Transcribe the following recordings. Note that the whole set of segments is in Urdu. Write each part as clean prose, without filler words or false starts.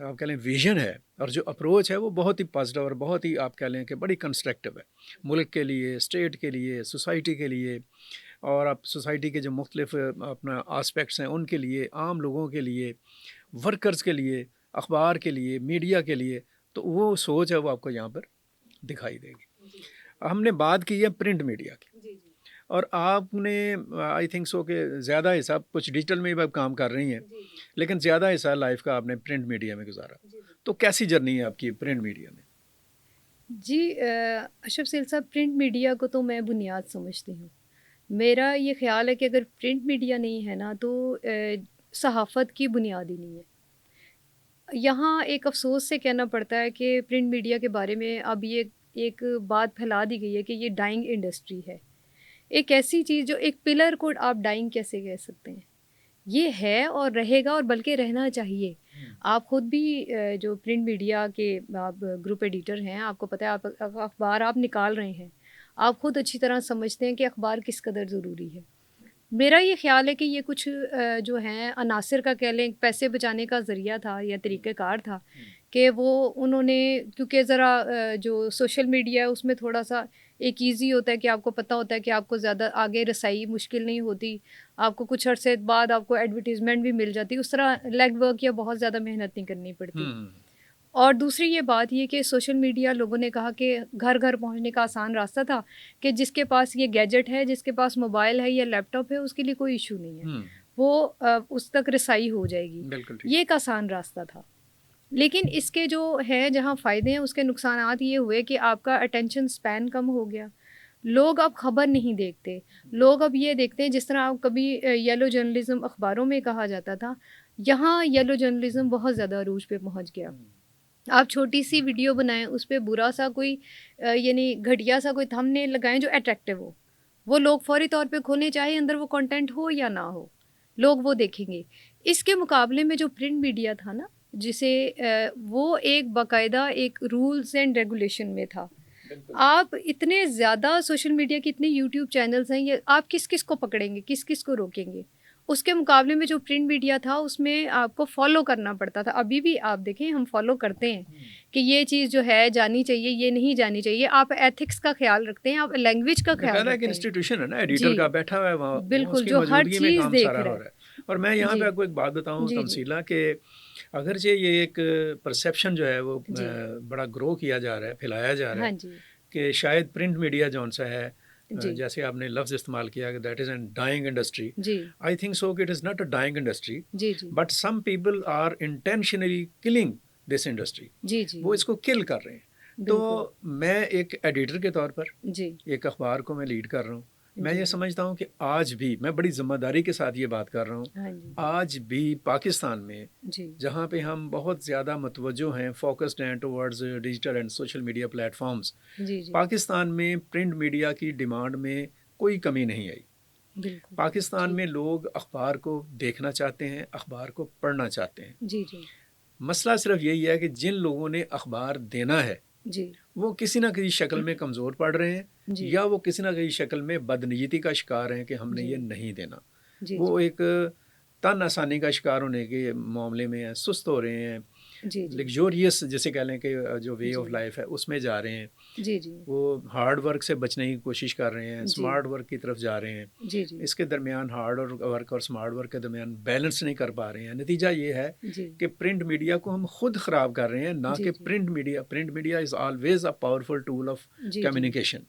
آپ کہہ لیں ویژن ہے اور جو اپروچ ہے وہ بہت ہی پازیٹیو اور بہت ہی آپ کہہ لیں کہ بڑی کنسٹرکٹیو ہے ملک کے لیے، اسٹیٹ کے لیے، سوسائٹی کے لیے، اور آپ سوسائٹی کے جو مختلف اپنا آسپیکٹس ہیں ان کے لیے، عام لوگوں کے لیے، ورکرز کے لیے، اخبار کے لیے، میڈیا کے لیے، تو وہ سوچ ہے وہ آپ کو یہاں پر دکھائی دے گی۔ ہم نے بات کی ہے پرنٹ میڈیا کی، اور آپ نے آئی تھنک سو کہ زیادہ حصہ کچھ ڈیجیٹل میں بھی آپ کام کر رہی ہیں، لیکن زیادہ حصہ لائف کا آپ نے پرنٹ میڈیا میں گزارا، تو کیسی جرنی ہے آپ کی پرنٹ میڈیا میں؟ جی اشرف سیل صاحب، پرنٹ میڈیا کو تو میں بنیاد سمجھتی ہوں۔ میرا یہ خیال ہے کہ اگر پرنٹ میڈیا نہیں ہے نا تو صحافت کی بنیاد ہی نہیں ہے۔ یہاں ایک افسوس سے کہنا پڑتا ہے کہ پرنٹ میڈیا کے بارے میں اب یہ ایک بات پھیلا دی گئی ہے کہ یہ ڈائنگ انڈسٹری ہے، ایک ایسی چیز جو ایک پلر کو آپ ڈائنگ کیسے کہہ سکتے ہیں؟ یہ ہے اور رہے گا، اور بلکہ رہنا چاہیے۔ آپ خود بھی جو پرنٹ میڈیا کے آپ گروپ ایڈیٹر ہیں، آپ کو پتہ ہے آپ اخبار آپ نکال رہے ہیں، آپ خود اچھی طرح سمجھتے ہیں کہ اخبار کس قدر ضروری ہے۔ میرا یہ خیال ہے کہ یہ کچھ جو ہیں عناصر کا کہہ لیں پیسے بچانے کا ذریعہ تھا یا طریقہ کار تھا کہ وہ انہوں نے، کیونکہ ذرا جو سوشل میڈیا ہے اس میں تھوڑا سا ایک ایزی ہوتا ہے کہ آپ کو پتہ ہوتا ہے کہ آپ کو زیادہ آگے رسائی مشکل نہیں ہوتی، آپ کو کچھ عرصے بعد آپ کو ایڈورٹیزمنٹ بھی مل جاتی، اس طرح لیگ ورک یا بہت زیادہ محنت نہیں کرنی پڑتی۔ اور دوسری یہ بات یہ کہ سوشل میڈیا لوگوں نے کہا کہ گھر گھر پہنچنے کا آسان راستہ تھا، کہ جس کے پاس یہ گیجٹ ہے، جس کے پاس موبائل ہے یا لیپ ٹاپ ہے، اس کے لیے کوئی ایشو نہیں ہے، وہ اس تک رسائی ہو جائے گی، یہ ایک آسان راستہ تھا۔ لیکن اس کے جو ہے جہاں فائدے ہیں اس کے نقصانات یہ ہوئے کہ آپ کا اٹینشن سپین کم ہو گیا، لوگ اب خبر نہیں دیکھتے، لوگ اب یہ دیکھتے ہیں جس طرح آپ کبھی یلو جرنلزم اخباروں میں کہا جاتا تھا، یہاں یلو جرنلزم بہت زیادہ عروج پہ پہنچ گیا۔ آپ چھوٹی سی ویڈیو بنائیں، اس پہ برا سا کوئی یعنی گھٹیا سا کوئی تھم نیل لگائیں جو اٹریکٹیو ہو، وہ لوگ فوری طور پہ کھولیں، چاہے اندر وہ کنٹینٹ ہو یا نہ ہو، لوگ وہ دیکھیں گے۔ اس کے مقابلے میں جو پرنٹ میڈیا تھا نا، جسے وہ ایک باقاعدہ ایک رولز اینڈ ریگولیشن میں تھا۔ آپ اتنے زیادہ سوشل میڈیا کے اتنے یوٹیوب چینلز ہیں، یہ آپ کس کس کو پکڑیں گے، کس کس کو روکیں گے؟ اس کے مقابلے میں جو پرنٹ میڈیا تھا اس میں آپ کو فالو کرنا پڑتا تھا۔ ابھی بھی آپ دیکھیں ہم فالو کرتے ہیں کہ یہ چیز جو ہے جانی چاہیے، یہ نہیں جانی چاہیے، آپ ایتھکس کا خیال رکھتے ہیں، آپ لینگویج کا خیال رکھتے ہیں۔ انسٹیٹیوشن ہے نا، ایڈیٹر کا بیٹھا ہوا ہے وہاں، بالکل، اس کی جو ہر موجودگی میں چیز کام دیکھ سارا ہو رہا ہے۔ اور میں یہاں پہ آپ کو ایک بات بتاؤں تمثیلہ، کہ اگرچہ یہ ایک پرسیپشن جو ہے وہ بڑا گرو کیا جا رہا ہے، پھیلایا جا رہا ہے کہ شاید پرنٹ میڈیا جون سا ہے، جیسے آپ نے لفظ استعمال کیا کہ that is an dying industry, I think so کہ it is not a dying industry, but some people are intentionally killing this industry, وہ اس کو کل کر رہے ہیں۔ تو میں ایک ایڈیٹر کے طور پر ایک اخبار کو میں لیڈ کر رہا ہوں، میں یہ سمجھتا ہوں کہ آج بھی میں بڑی ذمہ داری کے ساتھ یہ بات کر رہا ہوں، آج بھی پاکستان میں جہاں پہ ہم بہت زیادہ متوجہ ہیں، فوکسڈ ہیں towards digital and social media platforms, Pakistan میں پرنٹ میڈیا کی ڈیمانڈ میں کوئی کمی نہیں آئی۔ پاکستان میں لوگ اخبار کو دیکھنا چاہتے ہیں، اخبار کو پڑھنا چاہتے ہیں۔ مسئلہ صرف یہی ہے کہ جن لوگوں نے اخبار دینا ہے وہ کسی نہ کسی شکل میں کمزور پڑ رہے ہیں، یا وہ کسی نہ کسی شکل میں بدنیتی کا شکار ہیں کہ ہم نے یہ نہیں دینا، وہ ایک تن آسانی کا شکار ہونے کے معاملے میں ہیں، سست ہو رہے ہیں، لگزوریس جسے کہہ لیں کہ جو وے آف لائف ہے اس میں جا رہے ہیں، وہ ہارڈ ورک سے بچنے کی کوشش کر رہے ہیں، اسمارٹ ورک کی طرف جا رہے ہیں، اس کے درمیان ہارڈ ورک اور اسمارٹ ورک کے درمیان بیلنس نہیں کر پا رہے ہیں۔ نتیجہ یہ ہے کہ پرنٹ میڈیا کو ہم خود خراب کر رہے ہیں، نہ کہ print media is always a powerful tool of communication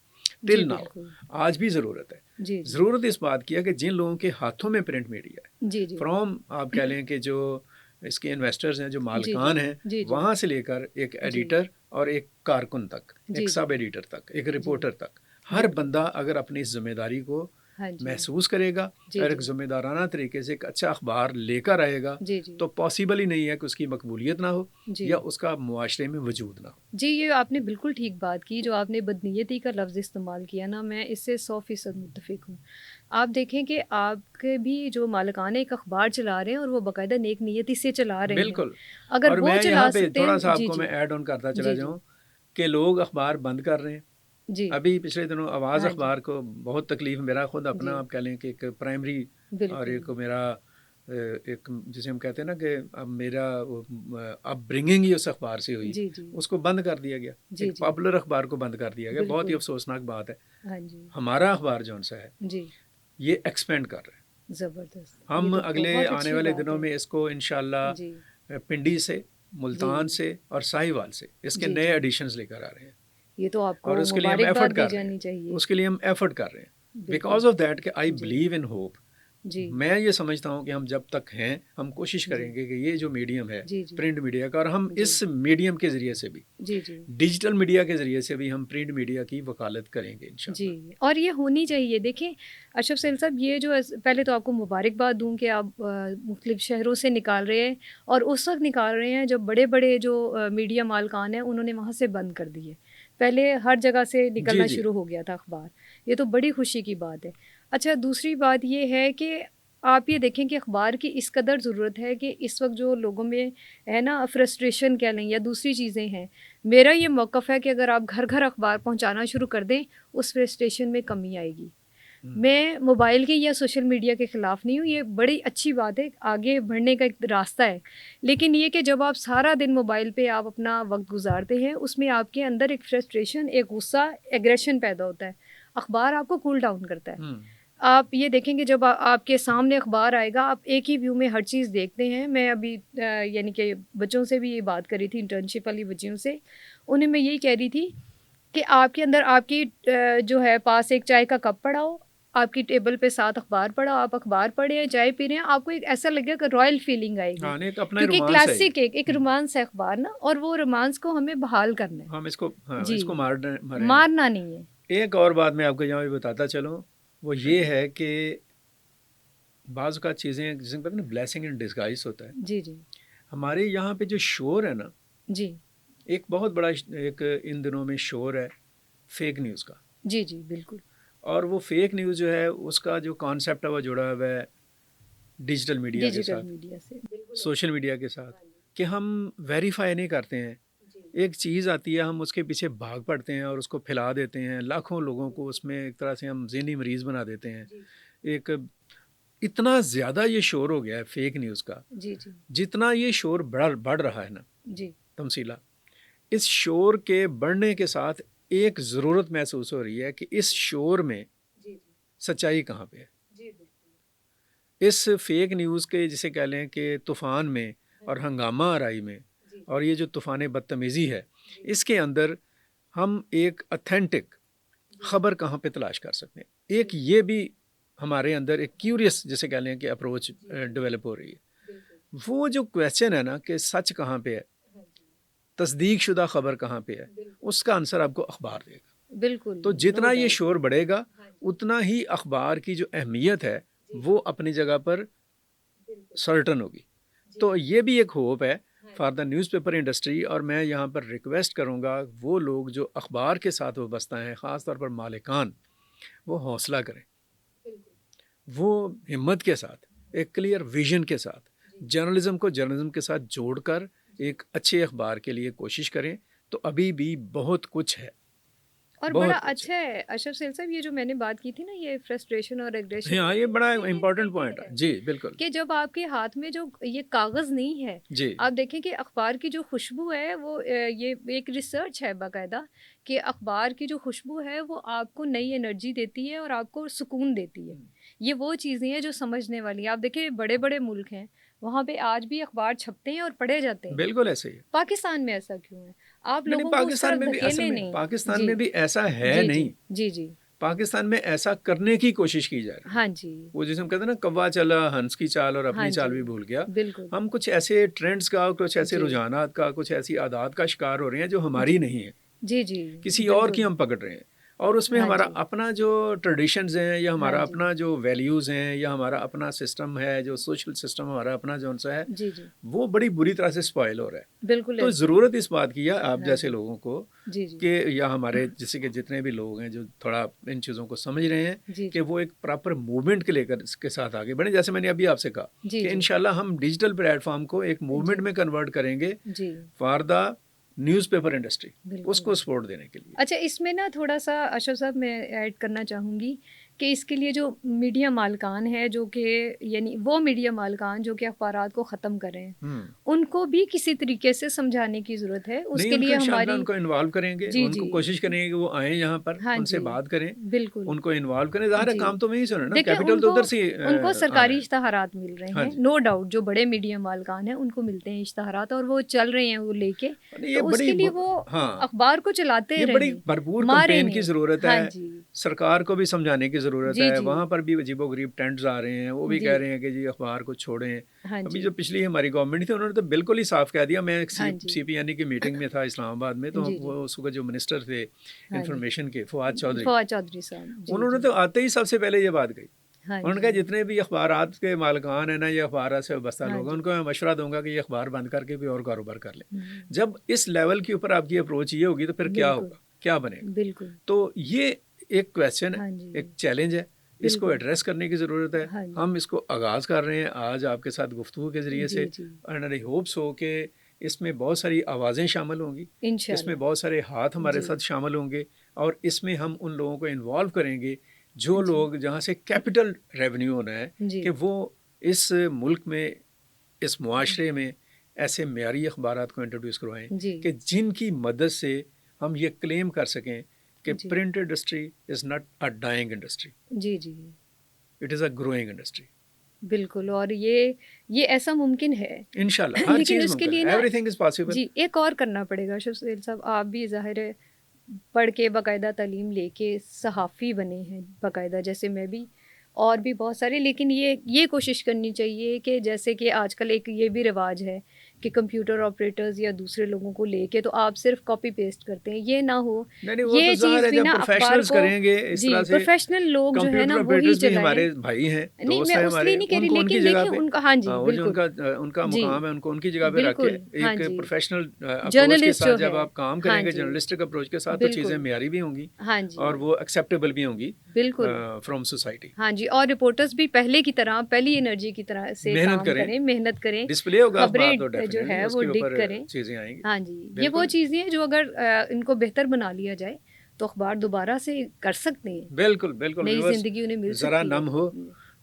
till now, آج بھی ضرورت ہے۔ ضرورت اس بات کی ہے کہ جن لوگوں کے ہاتھوں میں پرنٹ میڈیا ہے، فرام آپ کہہ لیں کہ جو اس کے انویسٹرز ہیں، جو مالکان ہیں، وہاں سے لے کر ایک ایڈیٹر اور ایک کارکن تک، ایک سب ایڈیٹر تک، ایک رپورٹر تک، ہر بندہ اگر اپنی ذمہ داری کو محسوس کرے گا اور ایک ذمہ دارانہ طریقے سے ایک اچھا اخبار لے کر آئے گا، تو پاسبل ہی نہیں ہے کہ اس کی مقبولیت نہ ہو یا اس کا معاشرے میں وجود نہ ہو۔ جی، یہ آپ نے بالکل ٹھیک بات کی، جو آپ نے بدنیتی کا لفظ استعمال کیا نا، میں اس سے 100% متفق ہوں۔ آپ دیکھیں کہ آپ کے بھی جو مالکان ایک اخبار چلا رہے ہیں اور وہ باقاعدہ نیک نیتی سے چلا رہے ہیں، بالکل۔ اگر وہ چلا سکتے ہیں، تھوڑا سا آپ کو میں ایڈ آن کرتا چلا جاؤں کہ لوگ اخبار بند کر رہے ہیں۔ ابھی پچھلے دنوں آواز اخبار کو بہت تکلیف، میرا خود اپنا آپ کہہ لیں کہ ایک پرائمری اور ایک میرا ایک جسے ہم کہتے ہیں نا کہ اب میرا اپ برنگنگ ہی اس اخبار سے ہوئی، جی جی اس کو بند کر دیا گیا، جی ایک جی پاپولر اخبار کو بند کر دیا گیا، بہت ہی بالکل افسوسناک بات ہے۔ ہاں جی ہمارا اخبار جون سا ہے جی یہ ایکسپینڈ کر رہے ہیں، زبردست، یہ ہم تو اگلے بہت آنے اچھی والے بات دنوں ہے۔ میں اس کو انشاءاللہ جی پنڈی سے، جی ملتان سے اور ساہیوال سے اس کے جی نئے جی ایڈیشنز لے کر آ رہے ہیں، یہ تو آپ اور کو اس کے لیے ہم مبارکباد ایفرٹ دی کر رہے جانی ہیں، چاہیے۔ اس کے لیے ہم ایفرٹ کر رہے ہیں، بالکل بیکاز آف دیٹ کہ آئی جی بلیو ان ہوپ۔ جی میں یہ سمجھتا ہوں کہ ہم جب تک ہیں ہم کوشش جی کریں گے کہ یہ جو میڈیم ہے جی جی پرنٹ میڈیا کا، اور ہم جی اس میڈیم کے ذریعے سے بھی، جی جی ڈیجیٹل میڈیا کے ذریعے سے بھی ہم پرنٹ میڈیا کی وکالت کریں گے جی، انشاءاللہ۔ اور یہ ہونی چاہیے۔ دیکھیں اشرف سیل صاحب، یہ جو پہلے تو آپ کو مبارکباد دوں کہ آپ مختلف شہروں سے نکال رہے ہیں، اور اس وقت نکال رہے ہیں جب بڑے بڑے جو میڈیا مالکان ہیں انہوں نے وہاں سے بند کر دیے، پہلے ہر جگہ سے جی نکلنا جی شروع ہو گیا تھا اخبار، یہ تو بڑی خوشی کی بات ہے۔ اچھا، دوسری بات یہ ہے کہ آپ یہ دیکھیں کہ اخبار کی اس قدر ضرورت ہے کہ اس وقت جو لوگوں میں ہے نا فرسٹریشن کہہ لیں یا دوسری چیزیں ہیں، میرا یہ موقف ہے کہ اگر آپ گھر گھر اخبار پہنچانا شروع کر دیں اس فرسٹریشن میں کمی آئے گی۔ میں موبائل کے یا سوشل میڈیا کے خلاف نہیں ہوں، یہ بڑی اچھی بات ہے، آگے بڑھنے کا ایک راستہ ہے، لیکن یہ کہ جب آپ سارا دن موبائل پہ آپ اپنا وقت گزارتے ہیں اس میں آپ کے اندر ایک فرسٹریشن، ایک غصہ، ایگریشن پیدا ہوتا ہے۔ اخبار آپ کو کول ڈاؤن کرتا ہے۔ آپ یہ دیکھیں کہ جب آپ کے سامنے اخبار آئے گا آپ ایک ہی ویو میں ہر چیز دیکھتے ہیں۔ میں ابھی یعنی کہ بچوں سے بھی یہ بات کری تھی، انٹرنشپ والی بچیوں سے، انہیں میں یہی کہہ رہی تھی کہ آپ کے اندر آپ کی جو ہے پاس ایک چائے کا کپ پڑا ہو، آپ کی ٹیبل پہ 7 اخبار پڑا ہو، آپ اخبار پڑھے ہیں، چائے پی رہے ہیں، آپ کو ایک ایسا لگے کہ رائل فیلنگ آئے گی، ہاں، ایک اپنا ہی کیونکہ رومانس ہے کلاسک ایک رومانس ہے اخبار نا، اور وہ رومانس کو ہمیں بحال کرنا ہے۔ ہم اس کو، ہاں جی، اس کو مارے ہیں۔ مارنا نہیں ہے۔ ایک اور بات میں آپ کو یہاں بھی بتاتا چلوں، وہ یہ ہے کہ بعض اوقات چیزیں جس میں پتہ نا بلیسنگ ان ڈسگائز ہوتا ہے۔ جی جی ہمارے یہاں پہ جو شور ہے نا، جی ایک بہت بڑا ایک ان دنوں میں شور ہے فیک نیوز کا، جی جی بالکل۔ اور وہ فیک نیوز جو ہے اس کا جو کانسیپٹ ہے وہ جڑا ہوا ہے ڈیجیٹل میڈیا کے ڈیجیٹل ساتھ، میڈیا سے بالکل، سوشل میڈیا کے ساتھ، کہ ہم ویریفائی نہیں کرتے ہیں۔ ایک چیز آتی ہے ہم اس کے پیچھے بھاگ پڑتے ہیں اور اس کو پھیلا دیتے ہیں، لاکھوں لوگوں کو اس میں ایک طرح سے ہم ذہنی مریض بنا دیتے ہیں۔ ایک اتنا زیادہ یہ شور ہو گیا ہے فیک نیوز کا، جی جی جتنا یہ شور بڑھ رہا ہے نا جی تمثیلہ، اس شور کے بڑھنے کے ساتھ ایک ضرورت محسوس ہو رہی ہے کہ اس شور میں سچائی کہاں پہ ہے۔ اس فیک نیوز کے جسے کہہ لیں کہ طوفان میں اور ہنگامہ آرائی میں، اور یہ جو طوفان بدتمیزی ہے، اس کے اندر ہم ایک اتھینٹک خبر کہاں پہ تلاش کر سکتے ہیں۔ ایک یہ بھی ہمارے اندر ایک کیوریس جسے کہہ لیں کہ اپروچ ڈیولپ ہو رہی ہے۔ وہ جو کویسچن ہے نا کہ سچ کہاں پہ ہے، تصدیق شدہ خبر کہاں پہ ہے، اس کا آنسر آپ کو اخبار دے گا۔ بالکل، تو نو جتنا یہ ڈاؤٹ۔ شور بڑھے گا اتنا ہی اخبار کی جو اہمیت ہے وہ اپنی جگہ پر سرٹن ہوگی۔ تو یہ بھی ایک ہوپ ہے for the newspaper industry, اور میں یہاں پر ریکویسٹ کروں گا وہ لوگ جو اخبار کے ساتھ وابستہ ہیں، خاص طور پر مالکان، وہ حوصلہ کریں، وہ ہمت کے ساتھ، ایک کلیئر ویژن کے ساتھ جرنلزم کو جرنلزم کے ساتھ جوڑ کر ایک اچھے اخبار کے لیے کوشش کریں۔ تو ابھی بھی بہت کچھ ہے، اور بڑا بہت کچھ اچھا ہے اشرف سیل صاحب، یہ جو میں نے بات کی تھی نا، یہ فرسٹریشن اور ایگریشن، ہے۔ ہاں، یہ بڑا امپورٹنٹ پوائنٹ ہے۔ جی بالکل، کہ جب آپ کے ہاتھ میں جو یہ کاغذ نہیں ہے، جی آپ دیکھیں کہ اخبار کی جو خوشبو ہے وہ یہ ایک ریسرچ ہے باقاعدہ کہ اخبار کی جو خوشبو ہے وہ آپ کو نئی انرجی دیتی ہے اور آپ کو سکون دیتی ہے۔ یہ وہ چیزیں ہیں جو سمجھنے والی ہیں۔ آپ دیکھیں بڑے بڑے ملک ہیں وہاں پہ آج بھی اخبار چھپتے ہیں اور پڑھے جاتے ہیں۔ بالکل ایسے ہی ہے۔ پاکستان میں ایسا کیوں ہے؟ آپ نہیں، لوگوں کو اس پاکستان طرف میں بھی اصل دھکیلے میں نہیں۔ پاکستان جی میں بھی ایسا ہے جی نہیں۔ جی جی جی پاکستان میں ایسا کرنے کی کوشش کی جا رہی ہے۔ ہاں جی وہ جسے ہم کہتے ہیں نا کوا چلا ہنس کی چال اور ہاں اپنی چال جی بھی بھول گیا۔ بالکل ہم کچھ ایسے ٹرینڈز کا، کچھ ایسے جی رجحانات کا، کچھ ایسی عادات کا شکار ہو رہے ہیں جو ہماری جی نہیں ہے، جی جی کسی اور بالکل کی ہم پکڑ رہے ہیں، اور اس میں ہاں ہمارا جی اپنا جو ٹریڈیشنز ہیں یا ہاں ہمارا جی اپنا جو ویلیوز ہیں یا ہمارا اپنا سسٹم ہے، جو سوشل سسٹم ہمارا اپنا جو سا ہے، جی جی وہ بڑی بری طرح سے سپوائل ہو رہا ہے۔ بالکل تو ایسے ہی ضرورت اس بات کی ہے آپ ہاں جیسے جی لوگوں کو جی جی کہ یا ہمارے جیسے کہ جتنے بھی لوگ ہیں جو تھوڑا ان چیزوں کو سمجھ رہے ہیں جی کہ جی وہ ایک پراپر موومنٹ کے لے کر اس کے ساتھ آگے بڑھیں۔ جیسے میں نے ابھی آپ سے کہا جی کہ جی انشاءاللہ ہم ڈیجیٹل پلیٹ فارم کو ایک موومنٹ جی میں کنورٹ کریں گے جی for the newspaper industry, اس بالکل۔ کو سپورٹ دینے کے لیے۔ اچھا، اس میں نا تھوڑا سا اشرف صاحب میں ایڈ کرنا چاہوں گی کہ اس کے لیے جو میڈیا مالکان ہے جو کہ یعنی وہ میڈیا مالکان جو کہ اخبارات کو ختم کریں ان کو بھی کسی طریقے سے سمجھانے کی ضرورت ہے. اس کے لیے ہماری ان کو انوالو کریں گے, ان کو کوشش کریں گے کہ وہ آئیں یہاں پر, ان سے بات کریں, بالکل ان کو انوالو کریں. ظاہر ہے کام تو وہیں سے ہونا, دیکھیں کیپٹل تو ادھر سے ان کو سرکاری اشتہارات مل رہے ہیں, نو ڈاؤٹ جو بڑے میڈیا مالکان ہیں ان کو ملتے ہیں اشتہارات اور وہ چل رہے ہیں وہ لے کے, تو اس کے لیے وہ اخبار کو چلاتے رہیں. یہ بڑی بھرپور کمپین کی ضرورت ہے, سرکار کو بھی سمجھانے کی ضرورت ہے. وہاں پر بھی عجیب و غریب ٹینٹس آ رہے ہیں, وہ بھی کہہ رہے ہیں کہ جی اخبار کو چھوڑیں. ابھی جو پچھلی ہماری گورنمنٹ تھی انہوں نے تو بالکل ہی صاف کہہ دیا. میں سی پی این ای کی میٹنگ میں تھا اسلام آباد میں, تو وہ اس وقت جو منسٹر تھے انفارمیشن کے فواد چودھری صاحب, انہوں نے تو آتے ہی سب سے پہلے یہ بات کہی. انہوں نے کہا جتنے بھی اخبارات کے مالکان ہیں نا, یہ اخبارات سے وابستہ لوگ ہیں, ان کو میں مشورہ دوں گا کہ یہ اخبار بند کر کے بھی اور کاروبار کر لیں. جب اس لیول کے اوپر آپ کی اپروچ یہ ہوگی تو پھر کیا ہوگا, کیا بنے گا. بالکل. تو یہ ایک کویسچن ہے, ایک چیلنج ہے, اس کو ایڈریس کرنے کی ضرورت ہے. ہم اس کو آغاز کر رہے ہیں آج آپ کے ساتھ گفتگو کے ذریعے سے, اینڈ آئی ہوپس ہو کہ اس میں بہت ساری آوازیں شامل ہوں گی, اس میں بہت سارے ہاتھ ہمارے ساتھ شامل ہوں گے, اور اس میں ہم ان لوگوں کو انوالو کریں گے جو لوگ جہاں سے کیپٹل ریونیو ہونا ہے, کہ وہ اس ملک میں, اس معاشرے میں ایسے معیاری اخبارات کو انٹروڈیوس کروائیں کہ جن کی مدد سے ہم یہ کلیم کر سکیں کہ print industry is not a dying industry, it is a growing industry. بالکل, اور یہ ایسا ممکن ہے انشاءاللہ, ہر چیز ممکن ہے, ایوری تھنگ از پاسبل. جی, ایک اور کرنا پڑے گا اشرف سہیل صاحب, آپ بھی ظاہر ہے پڑھ کے باقاعدہ تعلیم لے کے صحافی بنے ہیں باقاعدہ, جیسے میں بھی اور بھی بہت سارے, لیکن یہ کوشش کرنی چاہیے کہ جیسے کہ آج کل ایک یہ بھی رواج ہے کہ کمپیوٹر آپریٹرز یا دوسرے لوگوں کو لے کے تو آپ صرف کاپی پیسٹ کرتے ہیں, یہ نہ ہو. یہ چیز بھی نا اخبار کو کریں گے اس طرح سے, پروفیشنل لوگ جو ہے نا وہی چلائیں. ہمارے بھائی ہیں, دوست ہیں ہمارے, ان کو ان کی جگہ پہ, ان کا مقام ہے, ان کو ان کی جگہ پہ رکھ کے ایک پروفیشنل اپروچ کے ساتھ جب آپ کام کریں گے, جرنلسٹک اپروچ کے ساتھ, تو چیزیں معیاری بھی ہوں گی اور وہ ایکسیپٹیبل بھی ہوں گی فرام سوسائٹی. ہاں جی, اور رپورٹرز بھی پہلے کی طرح, پہلی انرجی کی طرح سے کام کریں, محنت کریں, ڈسپلے ہوگا خبریں جو ہے وہ ڈگ کریں. چیزیں آئیں گی. ہاں جی, یہ وہ چیزیں ہیں جو اگر ان کو بہتر بنا لیا جائے تو اخبار دوبارہ سے کر سکتے ہیں. بالکل بالکل, نئی زندگی انہیں مل سکتی ہے. ذرا نم ہو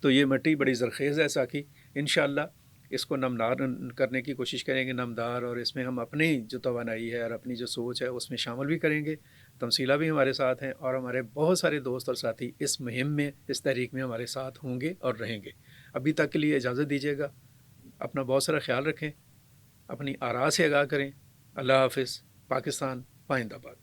تو یہ مٹی بڑی زرخیز ہے ساقی, انشاءاللہ اس کو نمدار کرنے کی کوشش کریں گے, نمدار, اور اس میں ہم اپنی جو توانائی ہے اور اپنی جو سوچ ہے اس میں شامل بھی کریں گے. تمثیلہ بھی ہمارے ساتھ ہیں, اور ہمارے بہت سارے دوست اور ساتھی اس مہم میں, اس تحریک میں ہمارے ساتھ ہوں گے اور رہیں گے. ابھی تک کے لیے اجازت دیجیے گا, اپنا بہت سارا خیال رکھیں, اپنی آراء سے آگاہ کریں. اللہ حافظ. پاکستان پائندہ باد.